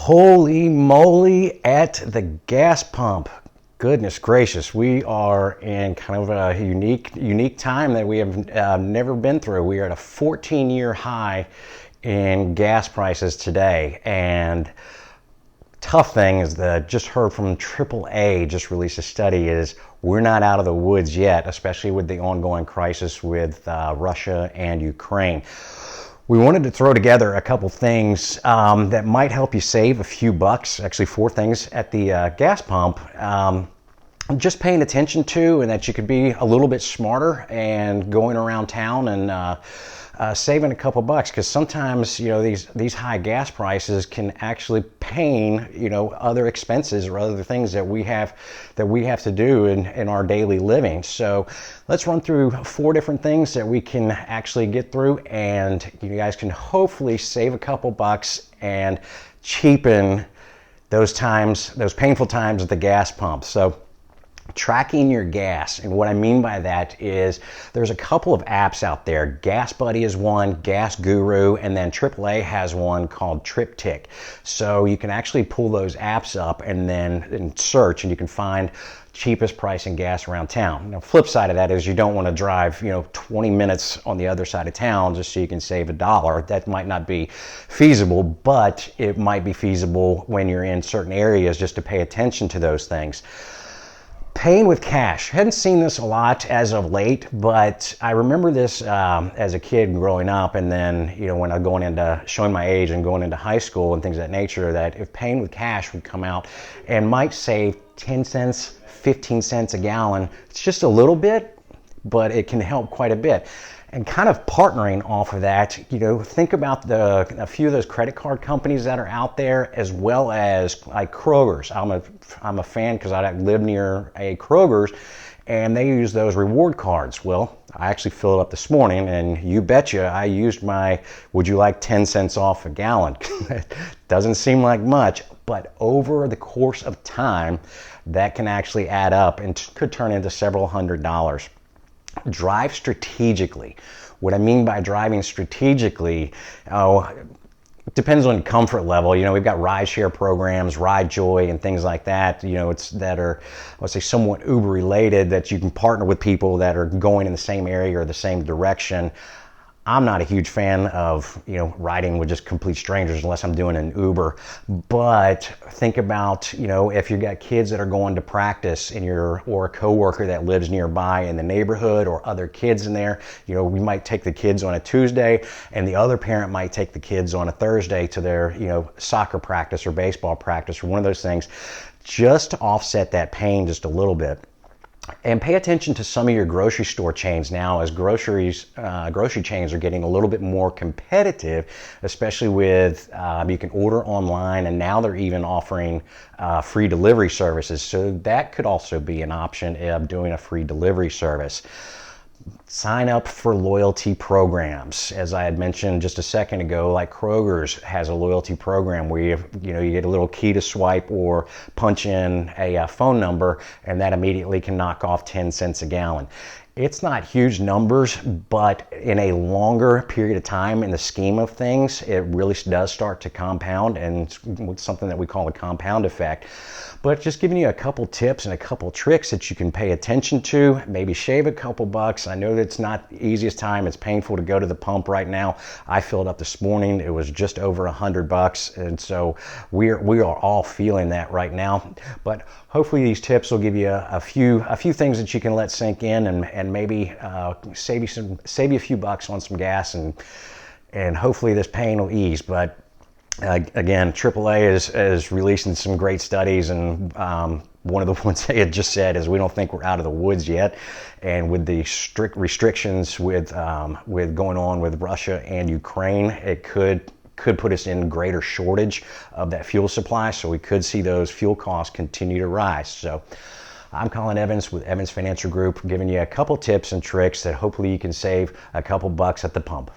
Holy moly at the gas pump. Goodness gracious, we are in kind of a unique time that we have never been through. We are at a 14-year high in gas prices today. And tough thing is that just heard from AAA, just released a study, is we're not out of the woods yet, especially with the ongoing crisis with Russia and Ukraine. We wanted to throw together a couple things that might help you save a few bucks, actually 4 things at the gas pump. Just paying attention to, and that you could be a little bit smarter and going around town and saving a couple bucks, because sometimes these high gas prices can actually pain other expenses or other things that we have to do in our daily living. So let's run through 4 different things that we can actually get through, and you guys can hopefully save a couple bucks and cheapen those painful times at the gas pump. So tracking your gas, and what I mean by that is there's a couple of apps out there. GasBuddy is one, Gas Guru, and then AAA has one called TripTik. So you can actually pull those apps up and search, and you can find cheapest price in gas around town. Now, flip side of that is you don't want to drive 20 minutes on the other side of town just so you can save $1. That might not be feasible, but it might be feasible when you're in certain areas just to pay attention to those things. Paying with cash. Hadn't seen this a lot as of late, but I remember this as a kid growing up, and then when I'm going into showing my age and going into high school and things of that nature, that if paying with cash would come out and might save 10 cents, 15 cents a gallon. It's just a little bit, but it can help quite a bit. And kind of partnering off of that, think about a few of those credit card companies that are out there, as well as like Kroger's. I'm a fan because I live near a Kroger's, and they use those reward cards. Well, I actually filled it up this morning, and you betcha I used my would you like 10 cents off a gallon. Doesn't seem like much, but over the course of time, that can actually add up and could turn into several $100s. Drive strategically. What I mean by driving strategically, depends on comfort level. We've got rideshare programs, Ride Joy, and things like that. That are, let's say, somewhat Uber related, that you can partner with people that are going in the same area or the same direction. I'm not a huge fan of, riding with just complete strangers unless I'm doing an Uber. But think about, if you've got kids that are going to practice or a coworker that lives nearby in the neighborhood, or other kids in there, we might take the kids on a Tuesday, and the other parent might take the kids on a Thursday to their, soccer practice or baseball practice or one of those things, just to offset that pain just a little bit. And pay attention to some of your grocery store chains now, as grocery chains are getting a little bit more competitive, especially with you can order online, and now they're even offering free delivery services. So that could also be an option of doing a free delivery service. Sign up for loyalty programs. As I had mentioned just a second ago, like Kroger's has a loyalty program where you get a little key to swipe or punch in a phone number, and that immediately can knock off 10 cents a gallon. It's not huge numbers, but in a longer period of time, in the scheme of things, it really does start to compound, and it's something that we call a compound effect. But just giving you a couple tips and a couple tricks that you can pay attention to, maybe shave a couple bucks. I know that it's not the easiest time. It's painful to go to the pump right now. I filled up this morning. It was just over $100, and so we are all feeling that right now. But hopefully these tips will give you a few things that you can let sink in, and maybe save you a few bucks on some gas, and hopefully this pain will ease. But again, AAA is releasing some great studies, and one of the ones they had just said is we don't think we're out of the woods yet. And with the strict restrictions with going on with Russia and Ukraine, it could put us in greater shortage of that fuel supply. So we could see those fuel costs continue to rise. So I'm Colin Evans with Evans Financial Group, giving you a couple tips and tricks that hopefully you can save a couple bucks at the pump.